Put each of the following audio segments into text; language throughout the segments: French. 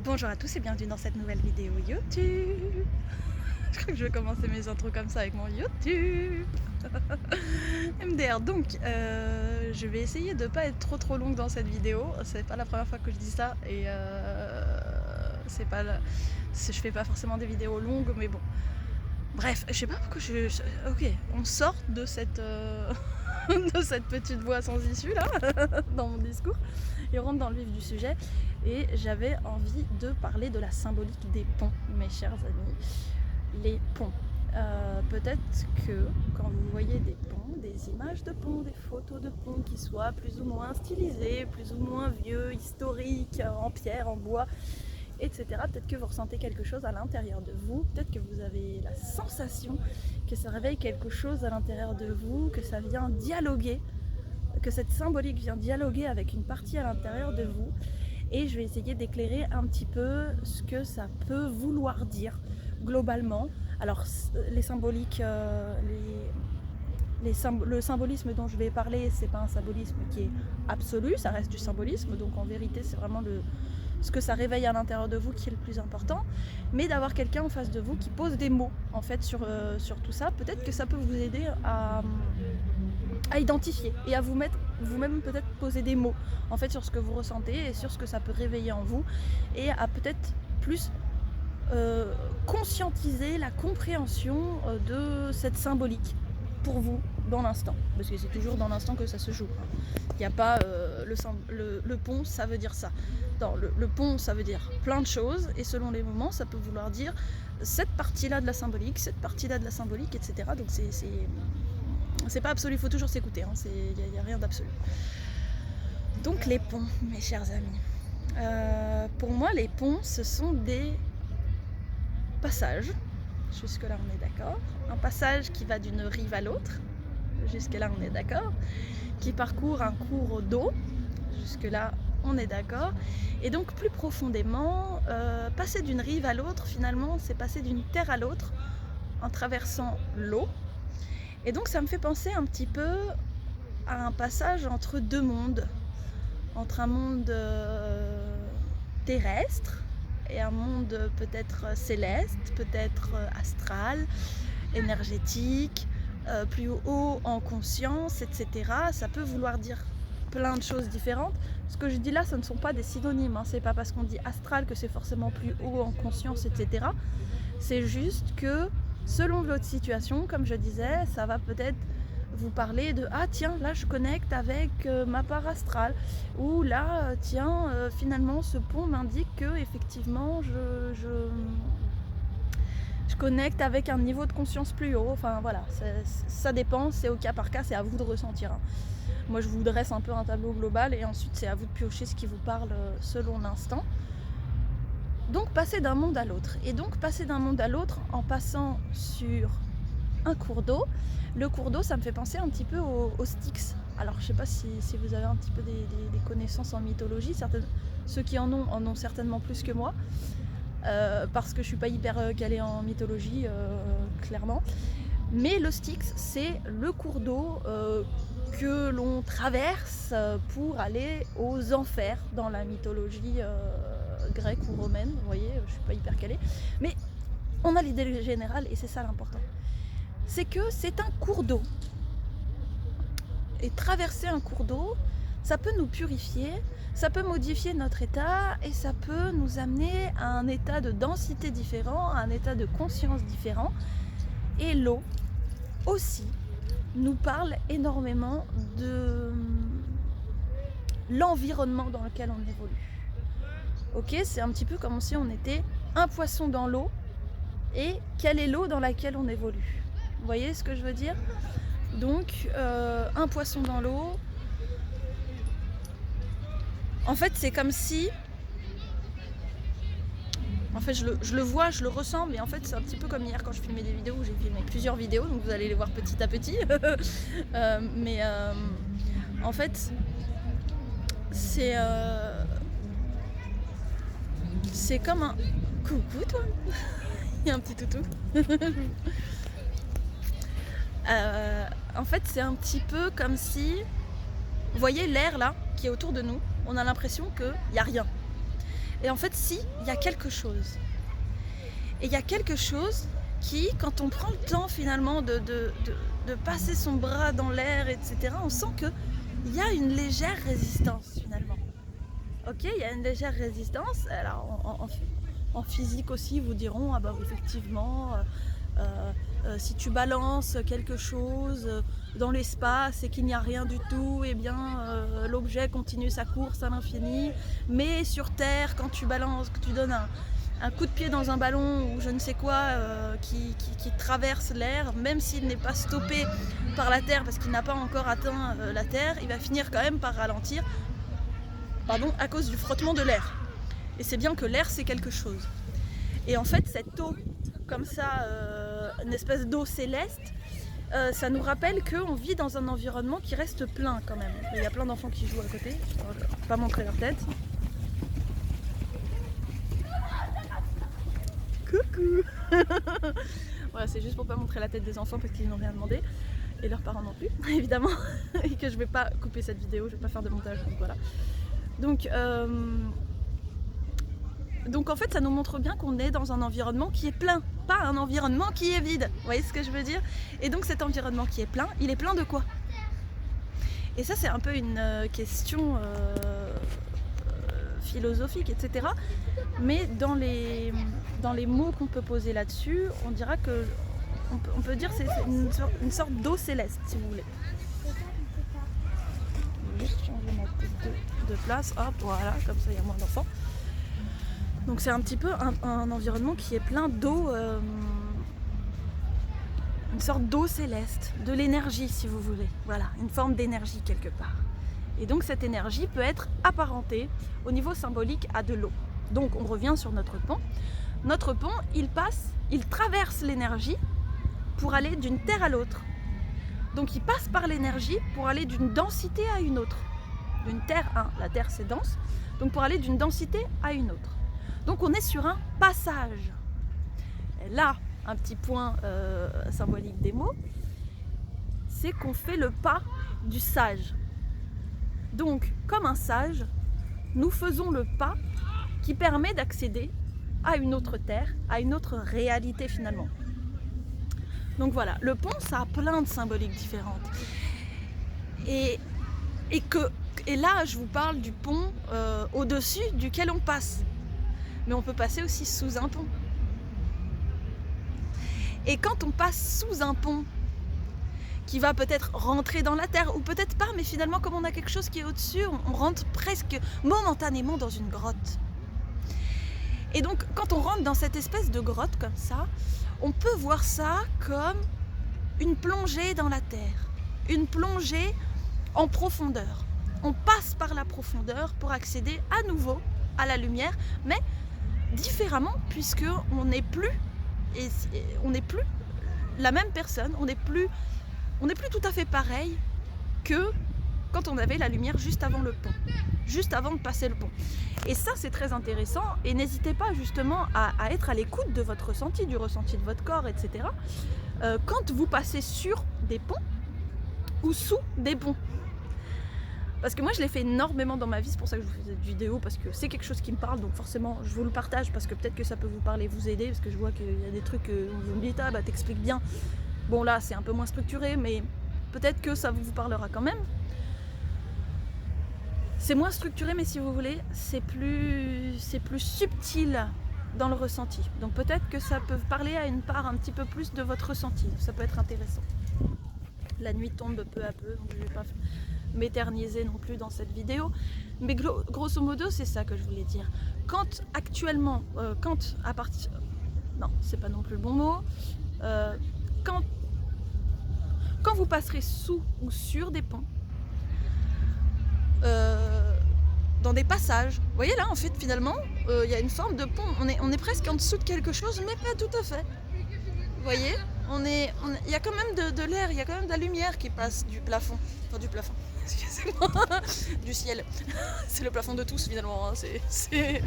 Bonjour à tous et bienvenue dans cette nouvelle vidéo YouTube. Je crois que je vais commencer mes intros comme ça avec mon YouTube. MDR, donc je vais essayer de pas être trop longue dans cette vidéo. C'est pas la première fois que je dis ça et c'est pas je fais pas forcément des vidéos longues, mais bon. Bref, je sais pas pourquoi ok, on sort de cette de cette petite voix sans issue là dans mon discours et on rentre dans le vif du sujet. Et j'avais envie de parler de la symbolique des ponts, mes chers amis. Les ponts. Peut-être que quand vous voyez des ponts, des images de ponts, des photos de ponts qui soient plus ou moins stylisés, plus ou moins vieux, historiques, en pierre, en bois, etc. Peut-être que vous ressentez quelque chose à l'intérieur de vous, peut-être que vous avez la sensation que ça réveille quelque chose à l'intérieur de vous, que ça vient dialoguer, que cette symbolique vient dialoguer avec une partie à l'intérieur de vous. Et je vais essayer d'éclairer un petit peu ce que ça peut vouloir dire globalement. Alors les symboliques, le symbolisme dont je vais parler, c'est pas un symbolisme qui est absolu, ça reste du symbolisme, donc en vérité c'est vraiment ce que ça réveille à l'intérieur de vous qui est le plus important, mais d'avoir quelqu'un en face de vous qui pose des mots en fait sur tout ça, peut-être que ça peut vous aider à identifier et à vous-même peut-être poser des mots en fait sur ce que vous ressentez et sur ce que ça peut réveiller en vous, et à peut-être plus conscientiser la compréhension de cette symbolique pour vous dans l'instant, parce que c'est toujours dans l'instant que ça se joue. Il n'y a pas le pont ça veut dire ça. Non, le pont ça veut dire plein de choses, et selon les moments ça peut vouloir dire cette partie-là de la symbolique, cette partie-là de la symbolique, etc. Donc c'est pas absolu, il faut toujours s'écouter, hein, il n'y a rien d'absolu. Donc les ponts, mes chers amis. Pour moi, les ponts, ce sont des passages. Jusque-là, on est d'accord. Un passage qui va d'une rive à l'autre. Jusque-là, on est d'accord. Qui parcourt un cours d'eau. Jusque-là, on est d'accord. Et donc, plus profondément, passer d'une rive à l'autre, finalement, c'est passer d'une terre à l'autre en traversant l'eau. Et donc ça me fait penser un petit peu à un passage entre deux mondes, entre un monde terrestre et un monde peut-être céleste, peut-être astral, énergétique, plus haut en conscience, etc. Ça peut vouloir dire plein de choses différentes. Ce que je dis là, ce ne sont pas des synonymes, hein. C'est pas parce qu'on dit astral que c'est forcément plus haut en conscience, etc. C'est juste que selon votre situation, comme je disais, ça va peut-être vous parler de « Ah tiens, là je connecte avec ma part astrale » ou « Là, tiens, finalement ce pont m'indique que effectivement je connecte avec un niveau de conscience plus haut. » Enfin voilà, ça dépend, c'est au cas par cas, c'est à vous de ressentir, hein. Moi je vous dresse un peu un tableau global et ensuite c'est à vous de piocher ce qui vous parle selon l'instant. Donc passer d'un monde à l'autre. Et donc passer d'un monde à l'autre en passant sur un cours d'eau. Le cours d'eau, ça me fait penser un petit peu au Styx. Alors je sais pas si vous avez un petit peu des connaissances en mythologie. Ceux qui en ont certainement plus que moi. Parce que je suis pas hyper calée en mythologie, clairement. Mais le Styx, c'est le cours d'eau que l'on traverse pour aller aux enfers dans la mythologie grecque ou romaine. Vous voyez, je suis pas hyper calée, mais on a l'idée générale et c'est ça l'important. C'est que c'est un cours d'eau. Et traverser un cours d'eau, ça peut nous purifier, ça peut modifier notre état et ça peut nous amener à un état de densité différent, à un état de conscience différent. Et l'eau aussi nous parle énormément de l'environnement dans lequel on évolue. Ok, c'est un petit peu comme si on était un poisson dans l'eau, et quelle est l'eau dans laquelle on évolue. Vous voyez ce que je veux dire? Donc un poisson dans l'eau, en fait c'est comme si, en fait je le vois, je le ressens, mais en fait c'est un petit peu comme hier quand je filmais des vidéos, où j'ai filmé plusieurs vidéos, donc vous allez les voir petit à petit. En fait c'est comme un... Coucou toi. Il y a un petit toutou. En fait c'est un petit peu comme si, vous voyez l'air là qui est autour de nous, on a l'impression qu'il n'y a rien. Et en fait, si, il y a quelque chose. Et il y a quelque chose qui, quand on prend le temps finalement de passer son bras dans l'air, etc., on sent qu'il y a une légère résistance finalement. Ok, il y a une légère résistance. Alors en physique aussi, vous diront, ah bah effectivement, si tu balances quelque chose dans l'espace et qu'il n'y a rien du tout, eh bien l'objet continue sa course à l'infini. Mais sur Terre, quand tu balances, que tu donnes un coup de pied dans un ballon ou je ne sais quoi qui traverse l'air, même s'il n'est pas stoppé par la Terre parce qu'il n'a pas encore atteint la Terre, il va finir quand même par ralentir, à cause du frottement de l'air. Et c'est bien que l'air, c'est quelque chose. Et en fait, cette eau, comme ça, une espèce d'eau céleste, ça nous rappelle qu'on vit dans un environnement qui reste plein quand même. Il y a plein d'enfants qui jouent à côté, je ne vais pas montrer leur tête. Coucou. Voilà, c'est juste pour pas montrer la tête des enfants parce qu'ils n'ont rien demandé. Et leurs parents non plus, évidemment. Et que je vais pas couper cette vidéo, je vais pas faire de montage, donc voilà. Donc en fait, ça nous montre bien qu'on est dans un environnement qui est plein, pas un environnement qui est vide. Vous voyez ce que je veux dire? Et donc cet environnement qui est plein, il est plein de quoi? Et ça, c'est un peu une question philosophique, etc. Mais dans les mots qu'on peut poser là-dessus, on dira que on peut dire que c'est une sorte d'eau céleste, si vous voulez. Je vais juste changer ma tête de place, hop, voilà, comme ça il y a moins d'enfants. Donc c'est un petit peu un environnement qui est plein d'eau, une sorte d'eau céleste, de l'énergie si vous voulez, voilà, une forme d'énergie quelque part. Et donc cette énergie peut être apparentée au niveau symbolique à de l'eau. Donc on revient sur notre pont. Notre pont, il traverse l'énergie pour aller d'une terre à l'autre. Donc il passe par l'énergie pour aller d'une densité à une autre. D'une terre à la terre c'est dense, donc pour aller d'une densité à une autre. Donc on est sur un passage. Et là, un petit point symbolique des mots, c'est qu'on fait le pas du sage. Donc, comme un sage, nous faisons le pas qui permet d'accéder à une autre terre, à une autre réalité finalement. Donc voilà, le pont, ça a plein de symboliques différentes. Et là, je vous parle du pont au-dessus duquel on passe. Mais on peut passer aussi sous un pont. Et quand on passe sous un pont, qui va peut-être rentrer dans la terre, ou peut-être pas, mais finalement, comme on a quelque chose qui est au-dessus, on rentre presque momentanément dans une grotte. Et donc, quand on rentre dans cette espèce de grotte comme ça, on peut voir ça comme une plongée dans la terre, une plongée en profondeur. On passe par la profondeur pour accéder à nouveau à la lumière, mais différemment, puisqu'on n'est plus, la même personne, on n'est plus tout à fait pareil que quand on avait la lumière juste avant le pont, juste avant de passer le pont. Et ça, c'est très intéressant, et n'hésitez pas justement à être à l'écoute de votre ressenti, du ressenti de votre corps, etc. Quand vous passez sur des ponts ou sous des ponts. Parce que moi, je l'ai fait énormément dans ma vie, c'est pour ça que je vous fais cette vidéo, parce que c'est quelque chose qui me parle, donc forcément, je vous le partage, parce que peut-être que ça peut vous parler, vous aider, parce que je vois qu'il y a des trucs que vous me dites, ah bah t'expliques bien. Bon là, c'est un peu moins structuré, mais peut-être que ça vous parlera quand même. C'est moins structuré, mais si vous voulez, c'est plus subtil dans le ressenti. Donc peut-être que ça peut parler à une part un petit peu plus de votre ressenti. Ça peut être intéressant. La nuit tombe peu à peu, donc je ne vais pas m'éterniser non plus dans cette vidéo. Mais grosso modo, c'est ça que je voulais dire. Quand actuellement, non, c'est pas non plus le bon mot. Quand vous passerez sous ou sur des ponts, dans des passages, vous voyez là en fait finalement il y a une forme de pont, on est presque en dessous de quelque chose, mais pas tout à fait. Vous voyez, il y a quand même de l'air, il y a quand même de la lumière qui passe du plafond, excusez-moi, du ciel. C'est le plafond de tous finalement, hein. C'est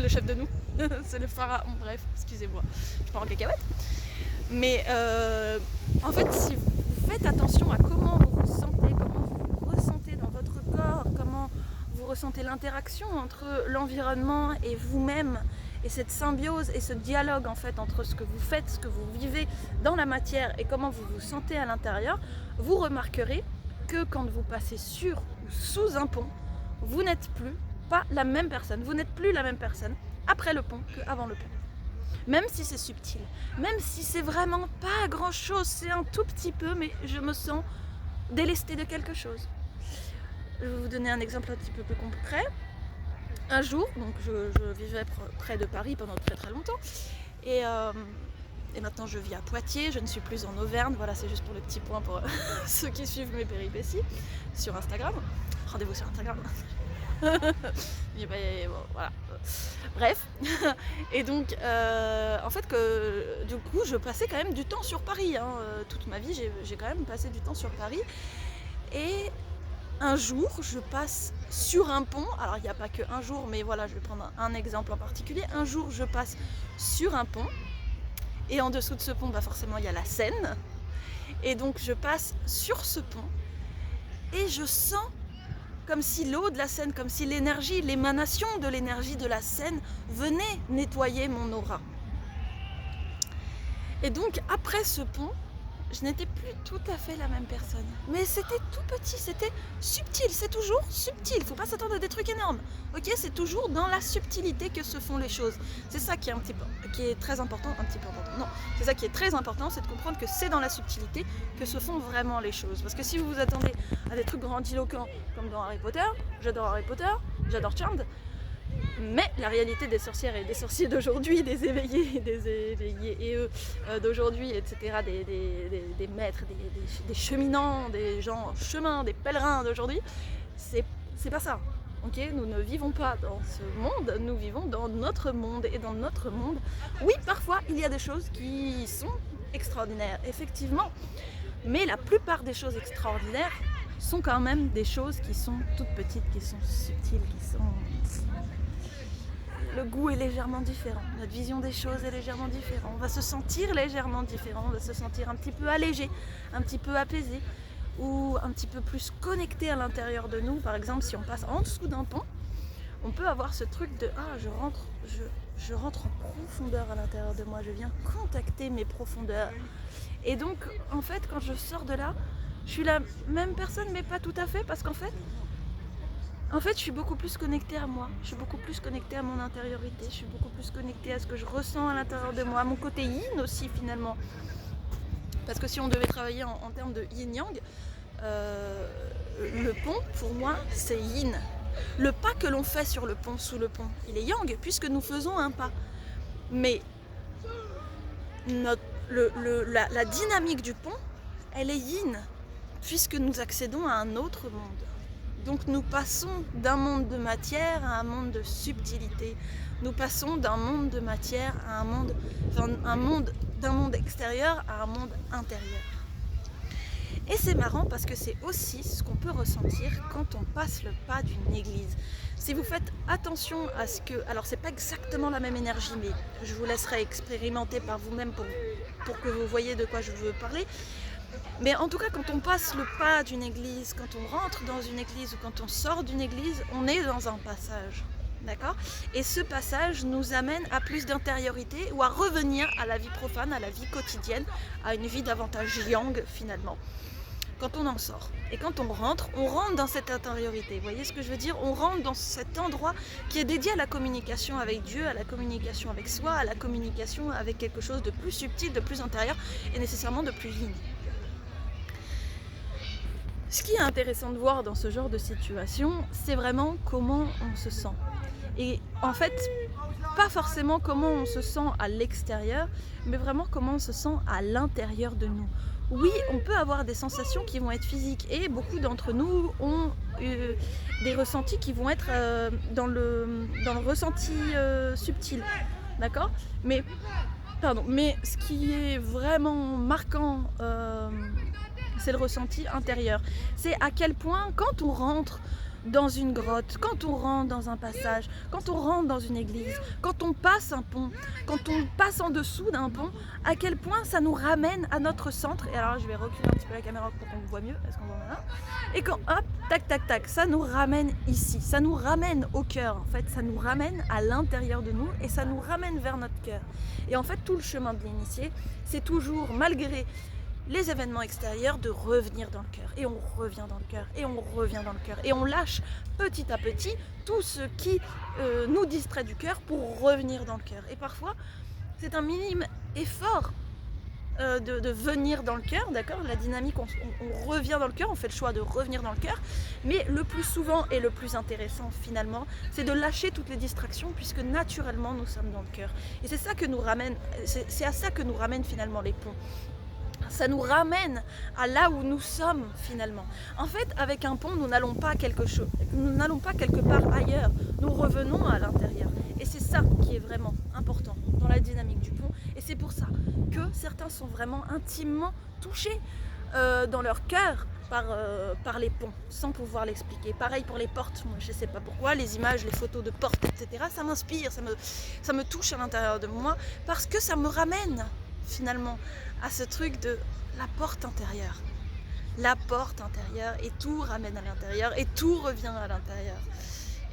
le chef de nous, c'est le pharaon, bref, excusez-moi, je pars en cacahuète. Mais en fait, si vous faites attention à comment vous vous sentez, comment vous vous ressentez dans votre corps, comment vous ressentez l'interaction entre l'environnement et vous-même, et cette symbiose et ce dialogue en fait entre ce que vous faites, ce que vous vivez dans la matière et comment vous vous sentez à l'intérieur, vous remarquerez que quand vous passez sur ou sous un pont, vous n'êtes plus pas la même personne. Vous n'êtes plus la même personne après le pont qu'avant le pont. Même si c'est subtil, même si c'est vraiment pas grand chose, c'est un tout petit peu, mais je me sens délestée de quelque chose. Je vais vous donner un exemple un petit peu plus concret. Un jour, donc je vivais près de Paris pendant très très longtemps, et maintenant je vis à Poitiers, je ne suis plus en Auvergne, voilà, c'est juste pour le petit point pour ceux qui suivent mes péripéties sur Instagram. Rendez-vous sur Instagram. Bon, voilà. Bref, et donc en fait que du coup je passais quand même du temps sur Paris, hein. Toute ma vie j'ai quand même passé du temps sur Paris, et un jour je passe sur un pont, alors il n'y a pas que un jour, mais voilà, je vais prendre un exemple en particulier. Un jour je passe sur un pont, et en dessous de ce pont forcément il y a la Seine, et donc je passe sur ce pont et je sens comme si l'eau de la Seine, comme si l'énergie, l'émanation de l'énergie de la Seine venait nettoyer mon aura. Et donc après ce pont, je n'étais plus tout à fait la même personne. Mais c'était tout petit, c'était subtil, c'est toujours subtil. Il ne faut pas s'attendre à des trucs énormes. Ok, c'est toujours dans la subtilité que se font les choses. C'est ça qui est très important, Non, c'est ça qui est très important, c'est de comprendre que c'est dans la subtilité que se font vraiment les choses. Parce que si vous vous attendez à des trucs grandiloquents comme dans Harry Potter, j'adore Charmed, mais la réalité des sorcières et des sorciers d'aujourd'hui, des éveillés et eux d'aujourd'hui, etc., des maîtres, des cheminants, des gens en chemin, des pèlerins d'aujourd'hui, c'est pas ça. Okay, nous ne vivons pas dans ce monde, nous vivons dans notre monde. Et dans notre monde, oui, parfois, il y a des choses qui sont extraordinaires, effectivement. Mais la plupart des choses extraordinaires sont quand même des choses qui sont toutes petites, qui sont subtiles, qui sont... Le goût est légèrement différent, notre vision des choses est légèrement différente, on va se sentir légèrement différent, on va se sentir un petit peu allégé, un petit peu apaisé, ou un petit peu plus connecté à l'intérieur de nous. Par exemple, si on passe en dessous d'un pont, on peut avoir ce truc de je rentre en profondeur à l'intérieur de moi, je viens contacter mes profondeurs. Et donc, en fait, quand je sors de là, je suis la même personne, mais pas tout à fait, parce qu'en fait, je suis beaucoup plus connectée à moi, je suis beaucoup plus connectée à mon intériorité, je suis beaucoup plus connectée à ce que je ressens à l'intérieur de moi, à mon côté yin aussi finalement. Parce que si on devait travailler en termes de yin-yang, le pont pour moi c'est yin. Le pas que l'on fait sur le pont, sous le pont, il est yang puisque nous faisons un pas. Mais la dynamique du pont, elle est yin puisque nous accédons à un autre monde. Donc nous passons d'un monde de matière à un monde de subtilité. Nous passons d'un monde de matière à d'un monde extérieur à un monde intérieur. Et c'est marrant parce que c'est aussi ce qu'on peut ressentir quand on passe le pas d'une église. Si vous faites attention à ce que... Alors c'est pas exactement la même énergie, mais je vous laisserai expérimenter par vous-même pour que vous voyez de quoi je veux parler. Mais en tout cas, quand on passe le pas d'une église, quand on rentre dans une église ou quand on sort d'une église, on est dans un passage, d'accord ? Et ce passage nous amène à plus d'intériorité ou à revenir à la vie profane, à la vie quotidienne, à une vie davantage yang finalement, quand on en sort. Et quand on rentre dans cette intériorité. Vous voyez ce que je veux dire ? On rentre dans cet endroit qui est dédié à la communication avec Dieu, à la communication avec soi, à la communication avec quelque chose de plus subtil, de plus intérieur et nécessairement de plus yin. Ce qui est intéressant de voir dans ce genre de situation, c'est vraiment comment on se sent. Et en fait, pas forcément comment on se sent à l'extérieur, mais vraiment comment on se sent à l'intérieur de nous. Oui, on peut avoir des sensations qui vont être physiques et beaucoup d'entre nous ont des ressentis qui vont être dans le ressenti subtil, d'accord ? Mais ce qui est vraiment marquant, c'est le ressenti intérieur. C'est à quel point, quand on rentre dans une grotte, quand on rentre dans un passage, quand on rentre dans une église, quand on passe un pont, quand on passe en dessous d'un pont, à quel point ça nous ramène à notre centre. Et alors je vais reculer un petit peu la caméra pour qu'on vous voit mieux, est-ce qu'on voit maintenant? Et quand hop, tac tac tac, ça nous ramène ici, ça nous ramène au cœur en fait, ça nous ramène à l'intérieur de nous et ça nous ramène vers notre cœur. Et en fait tout le chemin de l'initié, c'est toujours malgré les événements extérieurs de revenir dans le cœur, et on revient dans le cœur, et on revient dans le cœur, et on lâche petit à petit tout ce qui nous distrait du cœur pour revenir dans le cœur. Et parfois c'est un minime effort de venir dans le cœur, d'accord, la dynamique, on revient dans le cœur, on fait le choix de revenir dans le cœur, mais le plus souvent et le plus intéressant finalement, c'est de lâcher toutes les distractions puisque naturellement nous sommes dans le cœur. Et c'est ça que nous ramène, c'est à ça que nous ramènent finalement les ponts. Ça nous ramène à là où nous sommes finalement. En fait, avec un pont, nous n'allons pas quelque part ailleurs. Nous revenons à l'intérieur. Et c'est ça qui est vraiment important dans la dynamique du pont. Et c'est pour ça que certains sont vraiment intimement touchés dans leur cœur par les ponts, sans pouvoir l'expliquer. Pareil pour les portes. Moi, je ne sais pas pourquoi, les images, les photos de portes, etc. Ça m'inspire, ça me touche à l'intérieur de moi parce que ça me ramène finalement à ce truc de la porte intérieure. La porte intérieure, et tout ramène à l'intérieur, et tout revient à l'intérieur.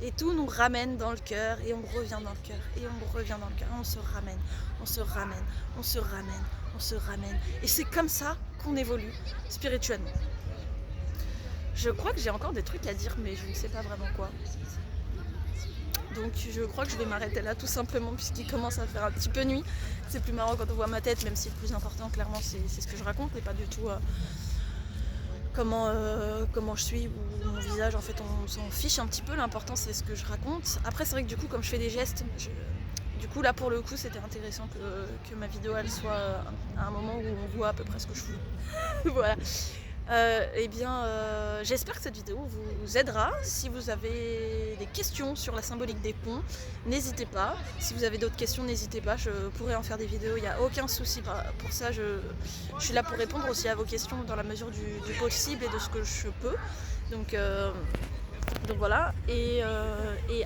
Et tout nous ramène dans le cœur, et on revient dans le cœur, et on revient dans le cœur, on se ramène, on se ramène, on se ramène, on se ramène. Et c'est comme ça qu'on évolue spirituellement. Je crois que j'ai encore des trucs à dire, mais je ne sais pas vraiment quoi. Donc je crois que je vais m'arrêter là tout simplement puisqu'il commence à faire un petit peu nuit. C'est plus marrant quand on voit ma tête, même si le plus important clairement c'est ce que je raconte et pas du tout comment je suis ou mon visage. En fait on s'en fiche un petit peu, l'important c'est ce que je raconte. Après c'est vrai que du coup comme je fais des gestes, du coup là pour le coup c'était intéressant que ma vidéo elle soit à un moment où on voit à peu près ce que je fais. Voilà. J'espère que cette vidéo vous aidera. Si vous avez des questions sur la symbolique des ponts, n'hésitez pas. Si vous avez d'autres questions, n'hésitez pas, je pourrais en faire des vidéos, il n'y a aucun souci pour ça. Je suis là pour répondre aussi à vos questions dans la mesure du possible et de ce que je peux. Donc voilà, et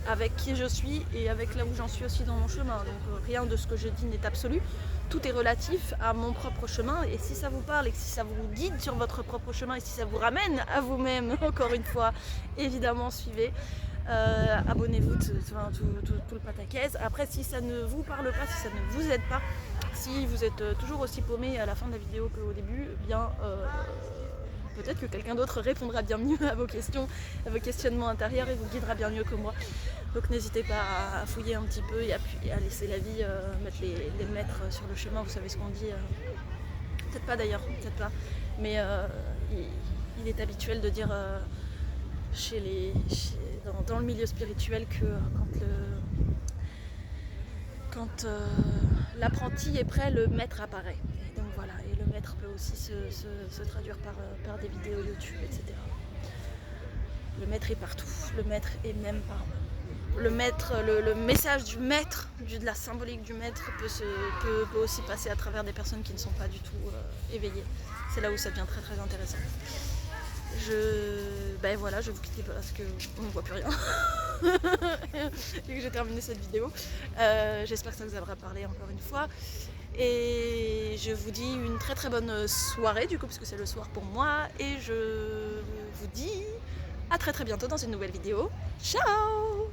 avec qui je suis et avec là où j'en suis aussi dans mon chemin. Donc rien de ce que je dis n'est absolu. Tout est relatif à mon propre chemin, et si ça vous parle et que si ça vous guide sur votre propre chemin et si ça vous ramène à vous-même, encore une fois, évidemment suivez, abonnez-vous, tout le pataquès. Après si ça ne vous parle pas, si ça ne vous aide pas, si vous êtes toujours aussi paumé à la fin de la vidéo qu'au début, eh bien peut-être que quelqu'un d'autre répondra bien mieux à vos questions, à vos questionnements intérieurs et vous guidera bien mieux que moi. Donc n'hésitez pas à fouiller un petit peu et à laisser la vie mettre les maîtres sur le chemin. Vous savez ce qu'on dit, peut-être pas d'ailleurs, peut-être pas, mais il est habituel de dire dans le milieu spirituel que quand l'apprenti est prêt, le maître apparaît. Et donc voilà, et le maître peut aussi se traduire par des vidéos YouTube, etc. Le maître est partout, le maître est même par le maître, le message du maître, de la symbolique du maître peut aussi passer à travers des personnes qui ne sont pas du tout éveillées. C'est là où ça devient très très intéressant. Voilà, je vais vous quitter parce qu'on ne voit plus rien et que j'ai terminé cette vidéo. J'espère que ça vous aura parlé encore une fois. Et je vous dis une très très bonne soirée du coup, parce que c'est le soir pour moi. Et je vous dis à très très bientôt dans une nouvelle vidéo. Ciao!